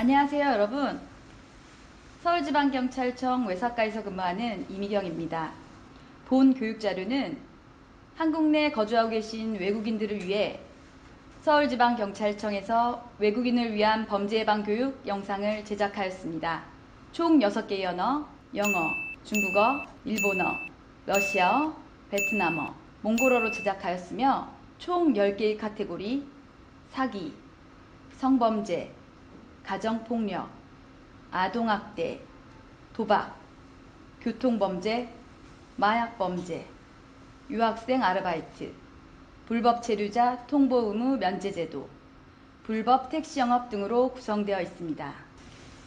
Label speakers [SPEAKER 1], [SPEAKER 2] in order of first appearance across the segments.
[SPEAKER 1] 안녕하세요, 여러분. 서울지방경찰청 외사과에서 근무하는 이미경입니다. 본 교육자료는 한국 내 거주하고 계신 외국인들을 위해 서울지방경찰청에서 외국인을 위한 범죄 예방 교육 영상을 제작하였습니다. 총 6개의 언어, 영어, 중국어, 일본어, 러시아어, 베트남어, 몽골어로 제작하였으며 총 10개의 카테고리, 사기, 성범죄, 가정폭력, 아동학대, 도박, 교통범죄, 마약범죄, 유학생 아르바이트, 불법 체류자 통보 의무 면제제도, 불법 택시 영업 등으로 구성되어 있습니다.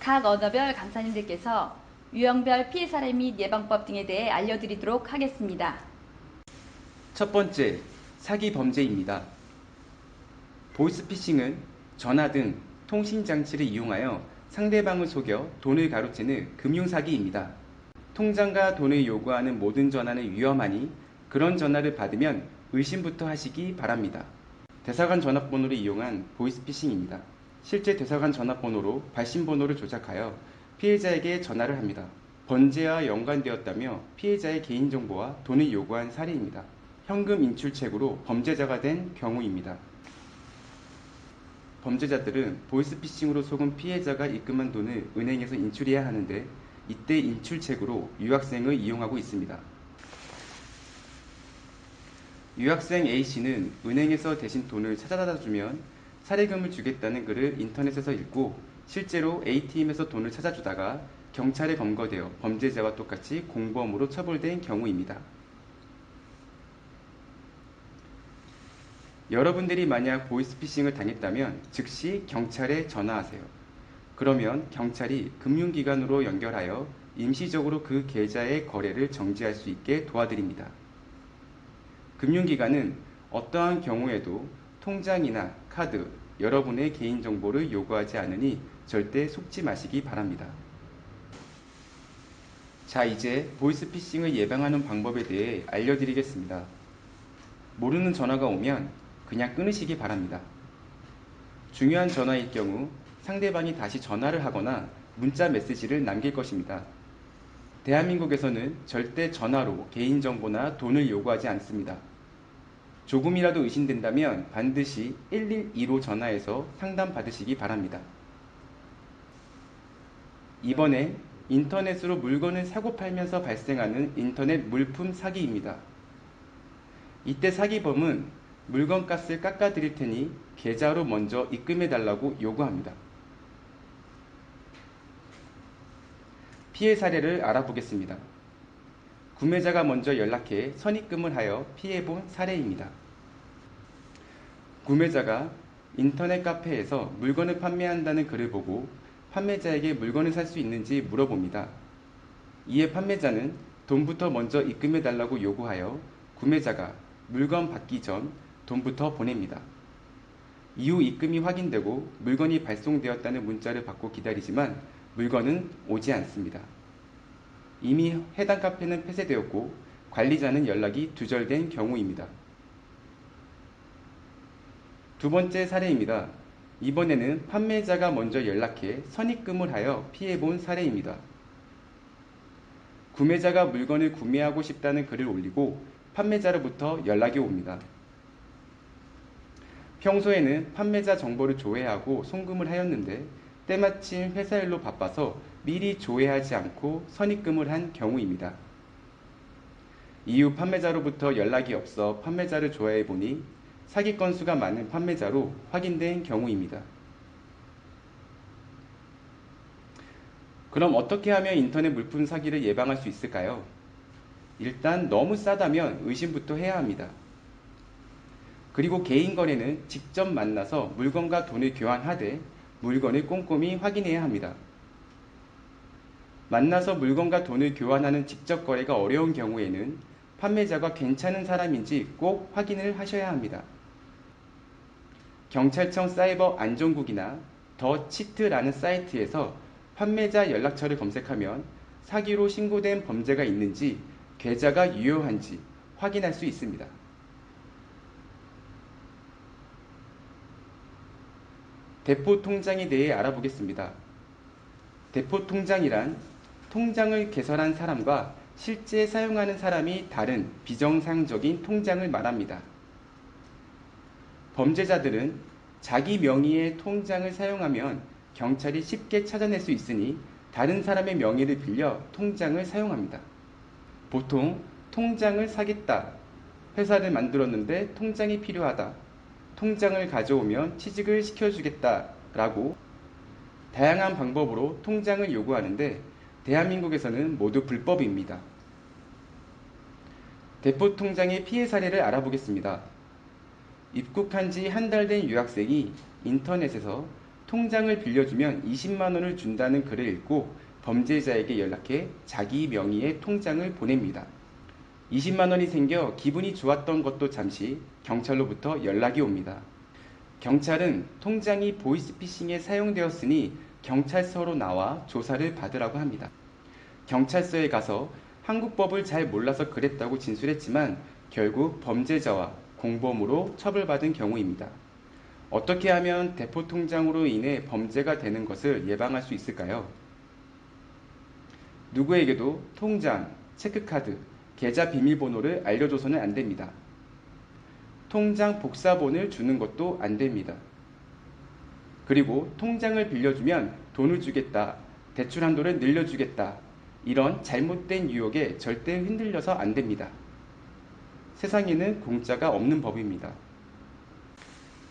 [SPEAKER 1] 각 언어별 강사님들께서 유형별 피해 사례 및 예방법 등에 대해 알려드리도록 하겠습니다.
[SPEAKER 2] 첫 번째, 사기 범죄입니다. 보이스피싱은 전화 등 통신장치를 이용하여 상대방을 속여 돈을 가로채는 금융사기입니다. 통장과 돈을 요구하는 모든 전화는 위험하니 그런 전화를 받으면 의심부터 하시기 바랍니다. 대사관 전화번호를 이용한 보이스피싱입니다. 실제 대사관 전화번호로 발신번호를 조작하여 피해자에게 전화를 합니다. 범죄와 연관되었다며 피해자의 개인정보와 돈을 요구한 사례입니다. 현금 인출책으로 범죄자가 된 경우입니다. 범죄자들은 보이스피싱으로 속은 피해자가 입금한 돈을 은행에서 인출해야 하는데 이때 인출책으로 유학생을 이용하고 있습니다. 유학생 A씨는 은행에서 대신 돈을 찾아다 주면 사례금을 주겠다는 글을 인터넷에서 읽고 실제로 ATM에서 돈을 찾아주다가 경찰에 검거되어 범죄자와 똑같이 공범으로 처벌된 경우입니다. 여러분들이 만약 보이스피싱을 당했다면 즉시 경찰에 전화하세요. 그러면 경찰이 금융기관으로 연결하여 임시적으로 그 계좌의 거래를 정지할 수 있게 도와드립니다. 금융기관은 어떠한 경우에도 통장이나 카드, 여러분의 개인정보를 요구하지 않으니 절대 속지 마시기 바랍니다. 자, 이제 보이스피싱을 예방하는 방법에 대해 알려드리겠습니다. 모르는 전화가 오면 그냥 끊으시기 바랍니다. 중요한 전화일 경우 상대방이 다시 전화를 하거나 문자 메시지를 남길 것입니다. 대한민국에서는 절대 전화로 개인정보나 돈을 요구하지 않습니다. 조금이라도 의심된다면 반드시 112로 전화해서 상담받으시기 바랍니다. 이번엔 인터넷으로 물건을 사고 팔면서 발생하는 인터넷 물품 사기입니다. 이때 사기범은 물건값을 깎아드릴 테니 계좌로 먼저 입금해 달라고 요구합니다. 피해 사례를 알아보겠습니다. 구매자가 먼저 연락해 선입금을 하여 피해본 사례입니다. 구매자가 인터넷 카페에서 물건을 판매한다는 글을 보고 판매자에게 물건을 살 수 있는지 물어봅니다. 이에 판매자는 돈부터 먼저 입금해 달라고 요구하여 구매자가 물건 받기 전 돈부터 보냅니다. 이후 입금이 확인되고 물건이 발송되었다는 문자를 받고 기다리지만 물건은 오지 않습니다. 이미 해당 카페는 폐쇄되었고 관리자는 연락이 두절된 경우입니다. 두 번째 사례입니다. 이번에는 판매자가 먼저 연락해 선입금을 하여 피해본 사례입니다. 구매자가 물건을 구매하고 싶다는 글을 올리고 판매자로부터 연락이 옵니다. 평소에는 판매자 정보를 조회하고 송금을 하였는데 때마침 회사 일로 바빠서 미리 조회하지 않고 선입금을 한 경우입니다. 이후 판매자로부터 연락이 없어 판매자를 조회해 보니 사기 건수가 많은 판매자로 확인된 경우입니다. 그럼 어떻게 하면 인터넷 물품 사기를 예방할 수 있을까요? 일단 너무 싸다면 의심부터 해야 합니다. 그리고 개인 거래는 직접 만나서 물건과 돈을 교환하되 물건을 꼼꼼히 확인해야 합니다. 만나서 물건과 돈을 교환하는 직접 거래가 어려운 경우에는 판매자가 괜찮은 사람인지 꼭 확인을 하셔야 합니다. 경찰청 사이버 안전국이나 더 치트라는 사이트에서 판매자 연락처를 검색하면 사기로 신고된 범죄가 있는지 계좌가 유효한지 확인할 수 있습니다. 대포 통장에 대해 알아보겠습니다. 대포 통장이란 통장을 개설한 사람과 실제 사용하는 사람이 다른 비정상적인 통장을 말합니다. 범죄자들은 자기 명의의 통장을 사용하면 경찰이 쉽게 찾아낼 수 있으니 다른 사람의 명의를 빌려 통장을 사용합니다. 보통 통장을 사겠다, 회사를 만들었는데 통장이 필요하다, 통장을 가져오면 취직을 시켜주겠다 라고 다양한 방법으로 통장을 요구하는데 대한민국에서는 모두 불법입니다. 대포 통장의 피해 사례를 알아보겠습니다. 입국한 지 한 달 된 유학생이 인터넷에서 통장을 빌려주면 20만 원을 준다는 글을 읽고 범죄자에게 연락해 자기 명의의 통장을 보냅니다. 20만 원이 생겨 기분이 좋았던 것도 잠시 경찰로부터 연락이 옵니다. 경찰은 통장이 보이스피싱에 사용되었으니 경찰서로 나와 조사를 받으라고 합니다. 경찰서에 가서 한국법을 잘 몰라서 그랬다고 진술했지만 결국 범죄자와 공범으로 처벌받은 경우입니다. 어떻게 하면 대포 통장으로 인해 범죄가 되는 것을 예방할 수 있을까요? 누구에게도 통장, 체크카드, 계좌 비밀번호를 알려줘서는 안 됩니다. 통장 복사본을 주는 것도 안 됩니다. 그리고 통장을 빌려주면 돈을 주겠다, 대출 한도를 늘려주겠다, 이런 잘못된 유혹에 절대 흔들려서 안 됩니다. 세상에는 공짜가 없는 법입니다.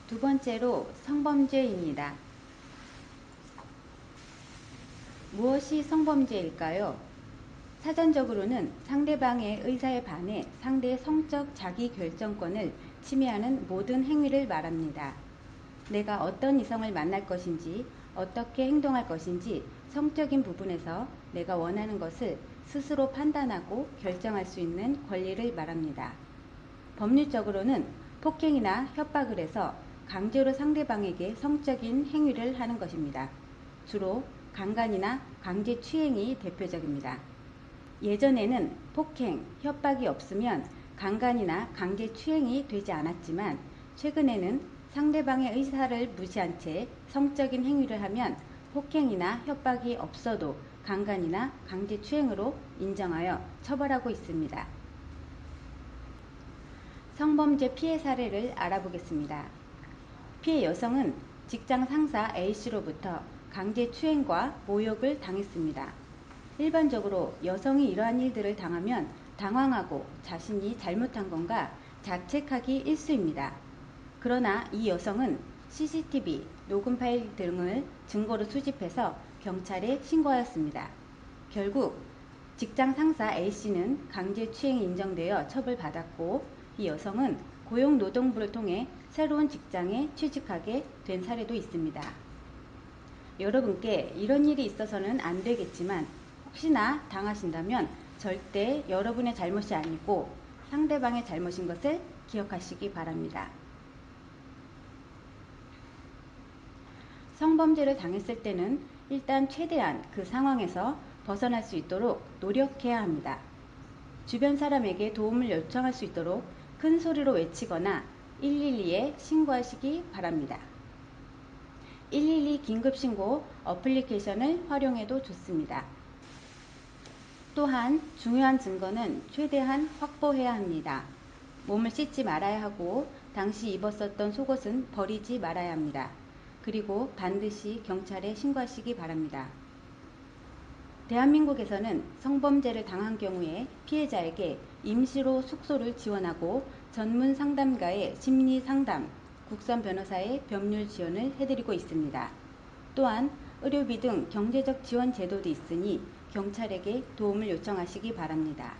[SPEAKER 1] 두 번째로 성범죄입니다. 무엇이 성범죄일까요? 사전적으로는 상대방의 의사에 반해 상대의 성적 자기결정권을 침해하는 모든 행위를 말합니다. 내가 어떤 이성을 만날 것인지, 어떻게 행동할 것인지 성적인 부분에서 내가 원하는 것을 스스로 판단하고 결정할 수 있는 권리를 말합니다. 법률적으로는 폭행이나 협박을 해서 강제로 상대방에게 성적인 행위를 하는 것입니다. 주로 강간이나 강제추행이 대표적입니다. 예전에는 폭행, 협박이 없으면 강간이나 강제추행이 되지 않았지만 최근에는 상대방의 의사를 무시한 채 성적인 행위를 하면 폭행이나 협박이 없어도 강간이나 강제추행으로 인정하여 처벌하고 있습니다. 성범죄 피해 사례를 알아보겠습니다. 피해 여성은 직장 상사 A씨로부터 강제추행과 모욕을 당했습니다. 일반적으로 여성이 이러한 일들을 당하면 당황하고 자신이 잘못한 건가 자책하기 일쑤입니다. 그러나 이 여성은 CCTV, 녹음 파일 등을 증거로 수집해서 경찰에 신고하였습니다. 결국 직장 상사 A씨는 강제추행이 인정되어 처벌받았고 이 여성은 고용노동부를 통해 새로운 직장에 취직하게 된 사례도 있습니다. 여러분께 이런 일이 있어서는 안 되겠지만 혹시나 당하신다면 절대 여러분의 잘못이 아니고 상대방의 잘못인 것을 기억하시기 바랍니다. 성범죄를 당했을 때는 일단 최대한 그 상황에서 벗어날 수 있도록 노력해야 합니다. 주변 사람에게 도움을 요청할 수 있도록 큰 소리로 외치거나 112에 신고하시기 바랍니다. 112 긴급신고 어플리케이션을 활용해도 좋습니다. 또한 중요한 증거는 최대한 확보해야 합니다. 몸을 씻지 말아야 하고 당시 입었었던 속옷은 버리지 말아야 합니다. 그리고 반드시 경찰에 신고하시기 바랍니다. 대한민국에서는 성범죄를 당한 경우에 피해자에게 임시로 숙소를 지원하고 전문 상담가의 심리 상담, 국선 변호사의 법률 지원을 해드리고 있습니다. 또한 의료비 등 경제적 지원 제도도 있으니 경찰에게 도움을 요청하시기 바랍니다.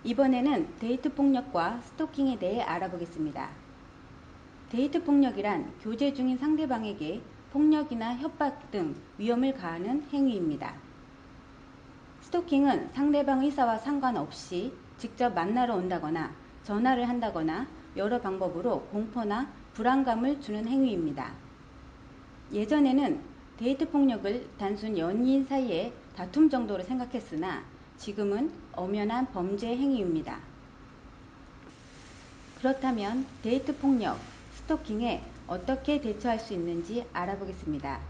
[SPEAKER 1] 이번에는 데이트 폭력과 스토킹에 대해 알아보겠습니다. 데이트 폭력이란 교제 중인 상대방에게 폭력이나 협박 등 위험을 가하는 행위입니다. 스토킹은 상대방 의사와 상관없이 직접 만나러 온다거나 전화를 한다거나 여러 방법으로 공포나 불안감을 주는 행위입니다. 예전에는 데이트 폭력을 단순 연인 사이의 다툼 정도로 생각했으나 지금은 엄연한 범죄 행위입니다. 그렇다면 데이트 폭력, 스토킹에 어떻게 대처할 수 있는지 알아보겠습니다.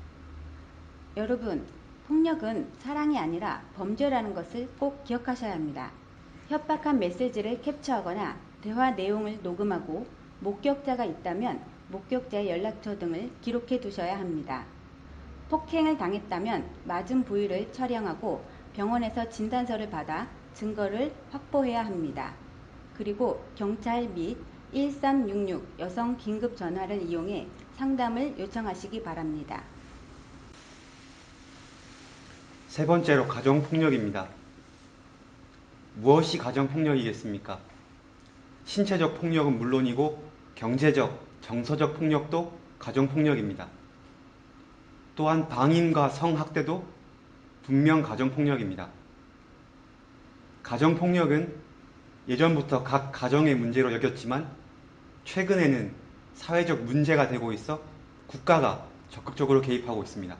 [SPEAKER 1] 여러분, 폭력은 사랑이 아니라 범죄라는 것을 꼭 기억하셔야 합니다. 협박한 메시지를 캡처하거나 대화 내용을 녹음하고 목격자가 있다면 목격자의 연락처 등을 기록해 두셔야 합니다. 폭행을 당했다면 맞은 부위를 촬영하고 병원에서 진단서를 받아 증거를 확보해야 합니다. 그리고 경찰 및 1366 여성 긴급 전화를 이용해 상담을 요청하시기 바랍니다.
[SPEAKER 3] 세 번째로 가정폭력입니다. 무엇이 가정폭력이겠습니까? 신체적 폭력은 물론이고 경제적, 정서적 폭력도 가정폭력입니다. 또한 방임과 성학대도 분명 가정폭력입니다. 가정폭력은 예전부터 각 가정의 문제로 여겼지만 최근에는 사회적 문제가 되고 있어 국가가 적극적으로 개입하고 있습니다.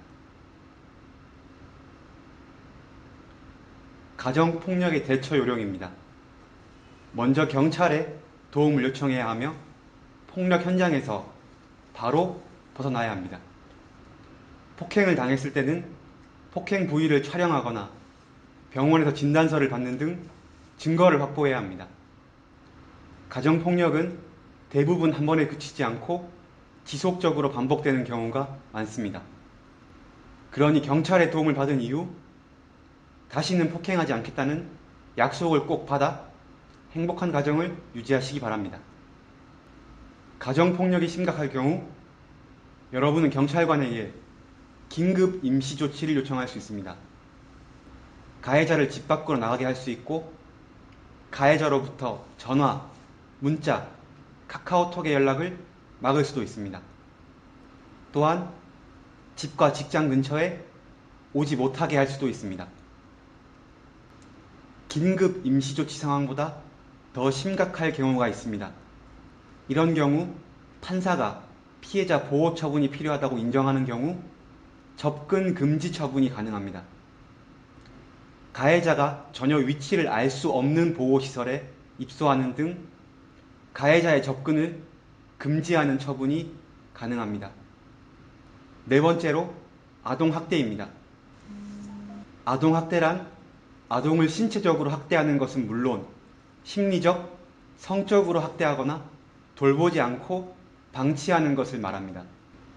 [SPEAKER 3] 가정폭력의 대처 요령입니다. 먼저 경찰에 도움을 요청해야 하며 폭력 현장에서 바로 벗어나야 합니다. 폭행을 당했을 때는 폭행 부위를 촬영하거나 병원에서 진단서를 받는 등 증거를 확보해야 합니다. 가정폭력은 대부분 한 번에 그치지 않고 지속적으로 반복되는 경우가 많습니다. 그러니 경찰의 도움을 받은 이후 다시는 폭행하지 않겠다는 약속을 꼭 받아 행복한 가정을 유지하시기 바랍니다. 가정폭력이 심각할 경우 여러분은 경찰관에게 긴급 임시조치를 요청할 수 있습니다. 가해자를 집 밖으로 나가게 할 수 있고 가해자로부터 전화, 문자, 카카오톡의 연락을 막을 수도 있습니다. 또한 집과 직장 근처에 오지 못하게 할 수도 있습니다. 긴급 임시조치 상황보다 더 심각할 경우가 있습니다. 이런 경우 판사가 피해자 보호 처분이 필요하다고 인정하는 경우 접근 금지 처분이 가능합니다. 가해자가 전혀 위치를 알 수 없는 보호시설에 입소하는 등 가해자의 접근을 금지하는 처분이 가능합니다. 네 번째로 아동학대입니다. 아동학대란 아동을 신체적으로 학대하는 것은 물론 심리적, 성적으로 학대하거나 돌보지 않고 방치하는 것을 말합니다.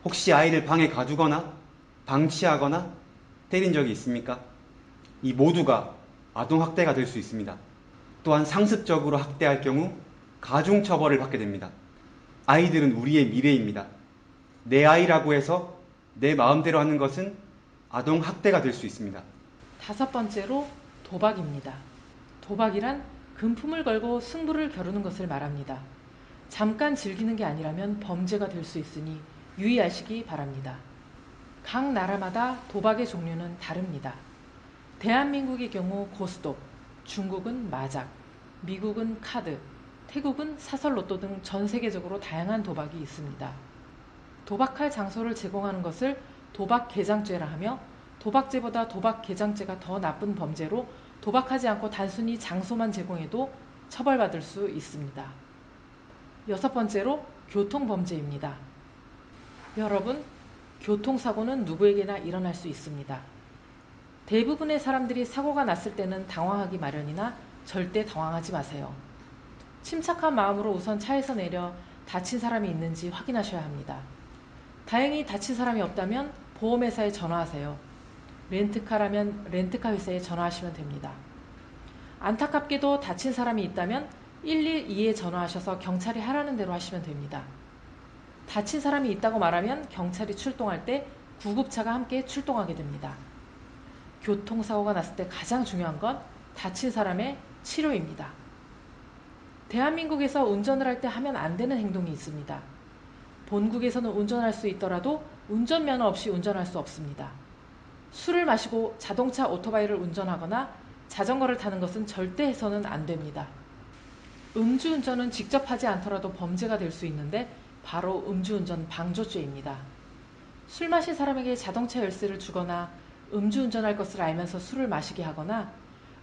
[SPEAKER 3] 혹시 아이를 방에 가두거나 방치하거나 때린 적이 있습니까? 이 모두가 아동학대가 될 수 있습니다. 또한 상습적으로 학대할 경우 가중처벌을 받게 됩니다. 아이들은 우리의 미래입니다. 내 아이라고 해서 내 마음대로 하는 것은 아동학대가 될 수 있습니다.
[SPEAKER 4] 다섯 번째로 도박입니다. 도박이란 금품을 걸고 승부를 겨루는 것을 말합니다. 잠깐 즐기는 게 아니라면 범죄가 될 수 있으니 유의하시기 바랍니다. 각 나라마다 도박의 종류는 다릅니다. 대한민국의 경우 고스톱, 중국은 마작, 미국은 카드, 태국은 사설로또 등 전 세계적으로 다양한 도박이 있습니다. 도박할 장소를 제공하는 것을 도박개장죄라 하며 도박죄보다 도박개장죄가 더 나쁜 범죄로 도박하지 않고 단순히 장소만 제공해도 처벌받을 수 있습니다. 여섯 번째로 교통범죄입니다. 여러분, 교통사고는 누구에게나 일어날 수 있습니다. 대부분의 사람들이 사고가 났을 때는 당황하기 마련이나 절대 당황하지 마세요. 침착한 마음으로 우선 차에서 내려 다친 사람이 있는지 확인하셔야 합니다. 다행히 다친 사람이 없다면 보험회사에 전화하세요. 렌트카라면 렌트카 회사에 전화하시면 됩니다. 안타깝게도 다친 사람이 있다면 112에 전화하셔서 경찰이 하라는 대로 하시면 됩니다. 다친 사람이 있다고 말하면 경찰이 출동할 때 구급차가 함께 출동하게 됩니다. 교통사고가 났을 때 가장 중요한 건 다친 사람의 치료입니다. 대한민국에서 운전을 할 때 하면 안 되는 행동이 있습니다. 본국에서는 운전할 수 있더라도 운전면허 없이 운전할 수 없습니다. 술을 마시고 자동차 오토바이를 운전하거나 자전거를 타는 것은 절대 해서는 안 됩니다. 음주운전은 직접 하지 않더라도 범죄가 될 수 있는데 바로 음주운전 방조죄입니다. 술 마신 사람에게 자동차 열쇠를 주거나 음주운전할 것을 알면서 술을 마시게 하거나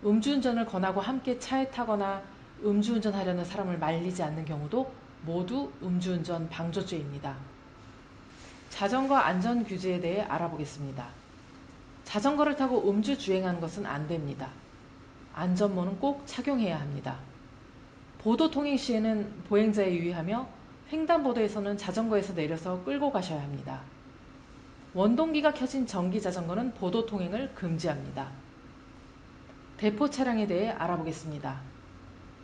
[SPEAKER 4] 음주운전을 권하고 함께 차에 타거나 음주운전하려는 사람을 말리지 않는 경우도 모두 음주운전 방조죄입니다. 자전거 안전규제에 대해 알아보겠습니다. 자전거를 타고 음주 주행하는 것은 안 됩니다. 안전모는 꼭 착용해야 합니다. 보도 통행 시에는 보행자에 유의하며 횡단보도에서는 자전거에서 내려서 끌고 가셔야 합니다. 원동기가 켜진 전기 자전거는 보도 통행을 금지합니다. 대포 차량에 대해 알아보겠습니다.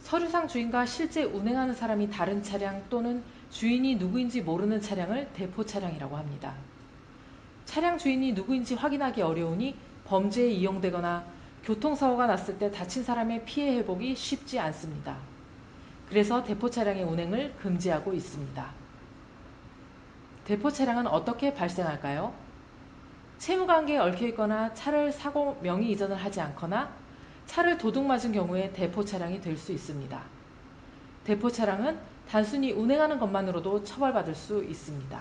[SPEAKER 4] 서류상 주인과 실제 운행하는 사람이 다른 차량 또는 주인이 누구인지 모르는 차량을 대포 차량이라고 합니다. 차량 주인이 누구인지 확인하기 어려우니 범죄에 이용되거나 교통사고가 났을 때 다친 사람의 피해 회복이 쉽지 않습니다. 그래서 대포 차량의 운행을 금지하고 있습니다. 대포 차량은 어떻게 발생할까요? 채무관계에 얽혀있거나 차를 사고 명의 이전을 하지 않거나 차를 도둑 맞은 경우에 대포 차량이 될 수 있습니다. 대포 차량은 단순히 운행하는 것만으로도 처벌받을 수 있습니다.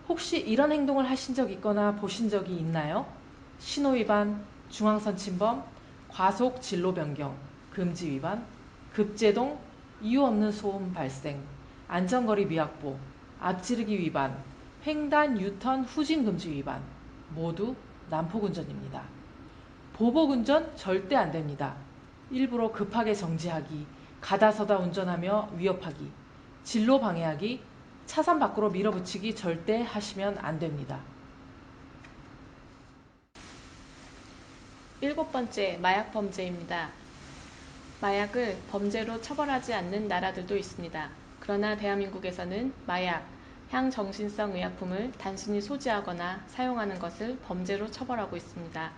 [SPEAKER 4] 혹시 이런 행동을 하신 적 있거나 보신 적이 있나요? 신호위반, 중앙선 침범, 과속 진로 변경, 금지 위반, 급제동, 이유 없는 소음 발생, 안전거리 미확보, 앞지르기 위반, 횡단 유턴 후진 금지 위반, 모두 난폭운전입니다. 보복운전 절대 안 됩니다. 일부러 급하게 정지하기, 가다서다 운전하며 위협하기, 진로 방해하기, 차선 밖으로 밀어붙이기 절대 하시면 안 됩니다.
[SPEAKER 5] 7번째, 마약 범죄입니다. 마약을 범죄로 처벌하지 않는 나라들도 있습니다. 그러나 대한민국에서는 마약, 향정신성 의약품을 단순히 소지하거나 사용하는 것을 범죄로 처벌하고 있습니다.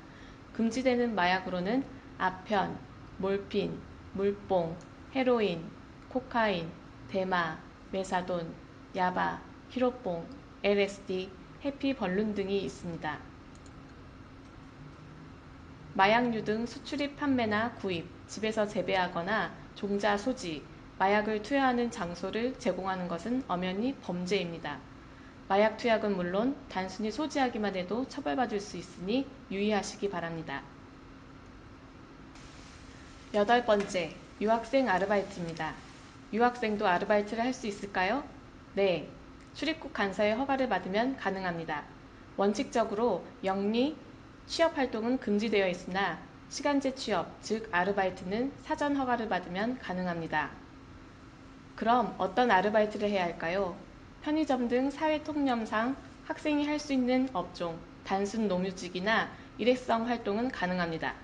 [SPEAKER 5] 금지되는 마약으로는 아편, 몰핀, 물뽕, 헤로인, 코카인, 대마, 메사돈, 야바, 히로뽕, LSD, 해피벌룬 등이 있습니다. 마약류 등 수출입 판매나 구입, 집에서 재배하거나 종자 소지, 마약을 투여하는 장소를 제공하는 것은 엄연히 범죄입니다. 마약 투약은 물론 단순히 소지하기만 해도 처벌받을 수 있으니 유의하시기 바랍니다. 8번째, 유학생 아르바이트입니다. 유학생도 아르바이트를 할 수 있을까요? 네, 출입국 간사의 허가를 받으면 가능합니다. 원칙적으로 영리, 취업활동은 금지되어 있으나 시간제 취업, 즉 아르바이트는 사전 허가를 받으면 가능합니다. 그럼 어떤 아르바이트를 해야 할까요? 편의점 등 사회통념상 학생이 할 수 있는 업종, 단순 노무직이나 일회성 활동은 가능합니다.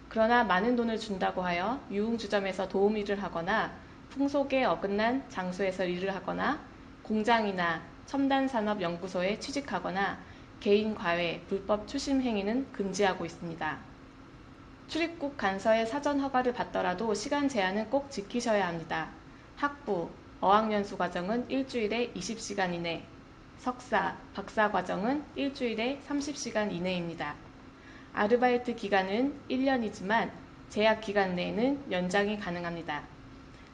[SPEAKER 5] 그러나 많은 돈을 준다고 하여 유흥주점에서 도움 일을 하거나 풍속에 어긋난 장소에서 일을 하거나 공장이나 첨단산업연구소에 취직하거나 개인 과외, 불법 추심 행위는 금지하고 있습니다. 출입국 간서의 사전 허가를 받더라도 시간 제한은 꼭 지키셔야 합니다. 학부, 어학연수 과정은 일주일에 20시간 이내, 석사, 박사 과정은 일주일에 30시간 이내입니다. 아르바이트 기간은 1년이지만 제약 기간 내에는 연장이 가능합니다.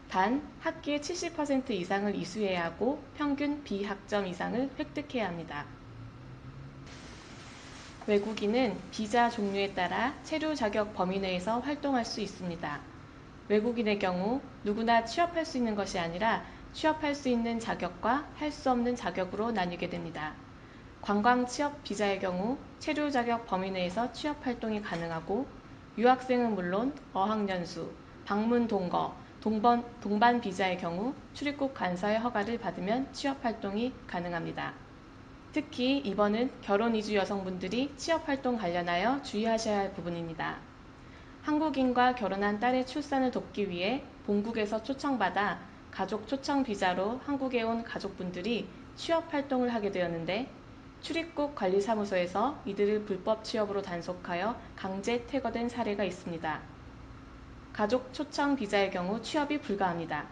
[SPEAKER 5] 단 학기의 70% 이상을 이수해야 하고 평균 B학점 이상을 획득해야 합니다. 외국인은 비자 종류에 따라 체류 자격 범위 내에서 활동할 수 있습니다. 외국인의 경우 누구나 취업할 수 있는 것이 아니라 취업할 수 있는 자격과 할 수 없는 자격으로 나뉘게 됩니다. 관광 취업 비자의 경우 체류 자격 범위 내에서 취업 활동이 가능하고 유학생은 물론 어학연수, 방문 동거, 동반 비자의 경우 출입국 간사의 허가를 받으면 취업 활동이 가능합니다. 특히 이번은 결혼 이주 여성분들이 취업 활동 관련하여 주의하셔야 할 부분입니다. 한국인과 결혼한 딸의 출산을 돕기 위해 본국에서 초청받아 가족 초청 비자로 한국에 온 가족분들이 취업 활동을 하게 되었는데 출입국 관리사무소에서 이들을 불법 취업으로 단속하여 강제 퇴거된 사례가 있습니다. 가족 초청 비자의 경우 취업이 불가합니다.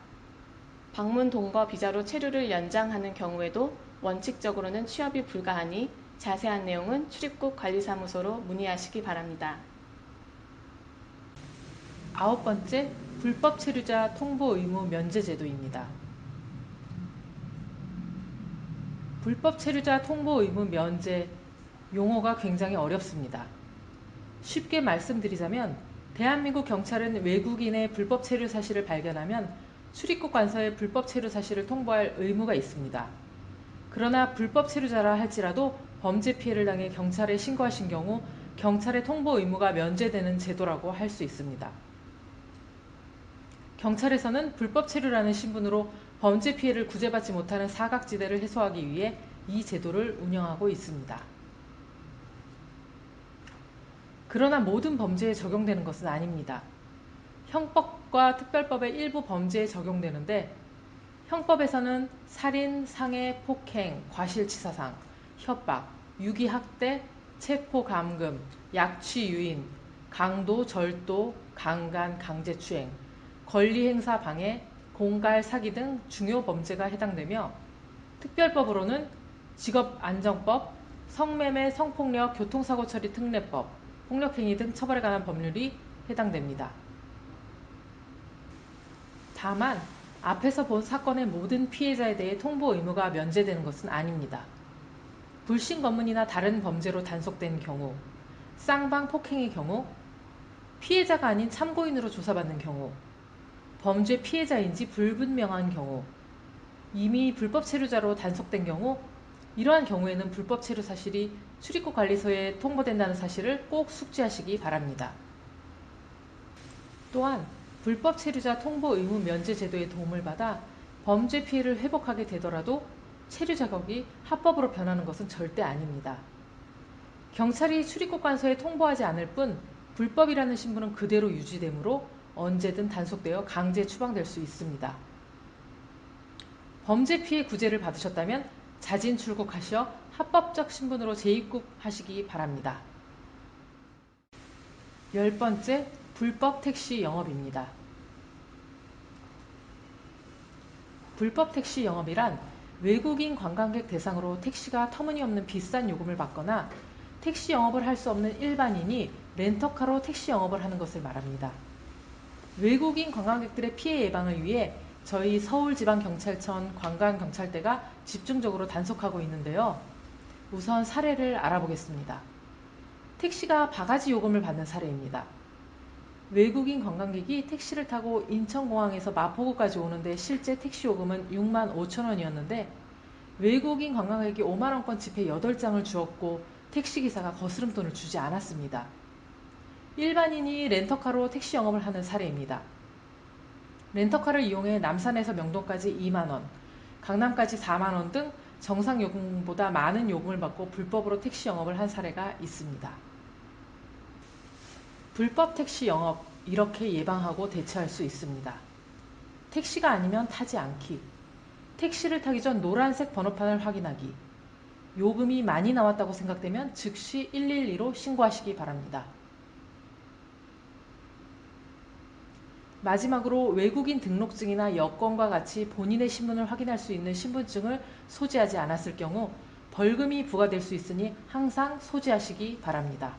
[SPEAKER 5] 방문 동거 비자로 체류를 연장하는 경우에도 원칙적으로는 취업이 불가하니 자세한 내용은 출입국 관리사무소로 문의하시기 바랍니다.
[SPEAKER 4] 9번째, 불법 체류자 통보 의무 면제 제도입니다. 불법 체류자 통보 의무 면제 용어가 굉장히 어렵습니다. 쉽게 말씀드리자면 대한민국 경찰은 외국인의 불법 체류 사실을 발견하면 출입국 관서에 불법 체류 사실을 통보할 의무가 있습니다. 그러나 불법 체류자라 할지라도 범죄 피해를 당해 경찰에 신고하신 경우 경찰의 통보 의무가 면제되는 제도라고 할 수 있습니다. 경찰에서는 불법 체류라는 신분으로 범죄 피해를 구제받지 못하는 사각지대를 해소하기 위해 이 제도를 운영하고 있습니다. 그러나 모든 범죄에 적용되는 것은 아닙니다. 형법과 특별법의 일부 범죄에 적용되는데 형법에서는 살인, 상해, 폭행, 과실치사상, 협박, 유기학대, 체포감금, 약취유인, 강도, 절도, 강간, 강제추행, 권리행사 방해, 공갈, 사기 등 중요 범죄가 해당되며 특별법으로는 직업안정법, 성매매, 성폭력, 교통사고처리 특례법, 폭력행위 등 처벌에 관한 법률이 해당됩니다. 다만 앞에서 본 사건의 모든 피해자에 대해 통보 의무가 면제되는 것은 아닙니다. 불신 검문이나 다른 범죄로 단속된 경우, 쌍방 폭행의 경우, 피해자가 아닌 참고인으로 조사받는 경우, 범죄 피해자인지 불분명한 경우, 이미 불법 체류자로 단속된 경우, 이러한 경우에는 불법 체류 사실이 출입국 관리소에 통보된다는 사실을 꼭 숙지하시기 바랍니다. 또한 불법 체류자 통보 의무 면제 제도의 도움을 받아 범죄 피해를 회복하게 되더라도 체류 자격이 합법으로 변하는 것은 절대 아닙니다. 경찰이 출입국 관서에 통보하지 않을 뿐 불법이라는 신분은 그대로 유지되므로 언제든 단속되어 강제 추방될 수 있습니다. 범죄 피해 구제를 받으셨다면 자진 출국하셔 합법적 신분으로 재입국하시기 바랍니다. 10번째, 불법 택시 영업입니다. 불법 택시 영업이란 외국인 관광객 대상으로 택시가 터무니없는 비싼 요금을 받거나 택시 영업을 할 수 없는 일반인이 렌터카로 택시 영업을 하는 것을 말합니다. 외국인 관광객들의 피해 예방을 위해 저희 서울지방경찰청 관광경찰대가 집중적으로 단속하고 있는데요. 우선 사례를 알아보겠습니다. 택시가 바가지 요금을 받는 사례입니다. 외국인 관광객이 택시를 타고 인천공항에서 마포구까지 오는데 실제 택시 요금은 6만 5천 원이었는데 외국인 관광객이 5만 원권 지폐 8장을 주었고 택시기사가 거스름돈을 주지 않았습니다. 일반인이 렌터카로 택시 영업을 하는 사례입니다. 렌터카를 이용해 남산에서 명동까지 2만 원, 강남까지 4만 원 등 정상 요금보다 많은 요금을 받고 불법으로 택시 영업을 한 사례가 있습니다. 불법 택시 영업, 이렇게 예방하고 대처할 수 있습니다. 택시가 아니면 타지 않기, 택시를 타기 전 노란색 번호판을 확인하기, 요금이 많이 나왔다고 생각되면 즉시 112로 신고하시기 바랍니다. 마지막으로 외국인 등록증이나 여권과 같이 본인의 신분을 확인할 수 있는 신분증을 소지하지 않았을 경우 벌금이 부과될 수 있으니 항상 소지하시기 바랍니다.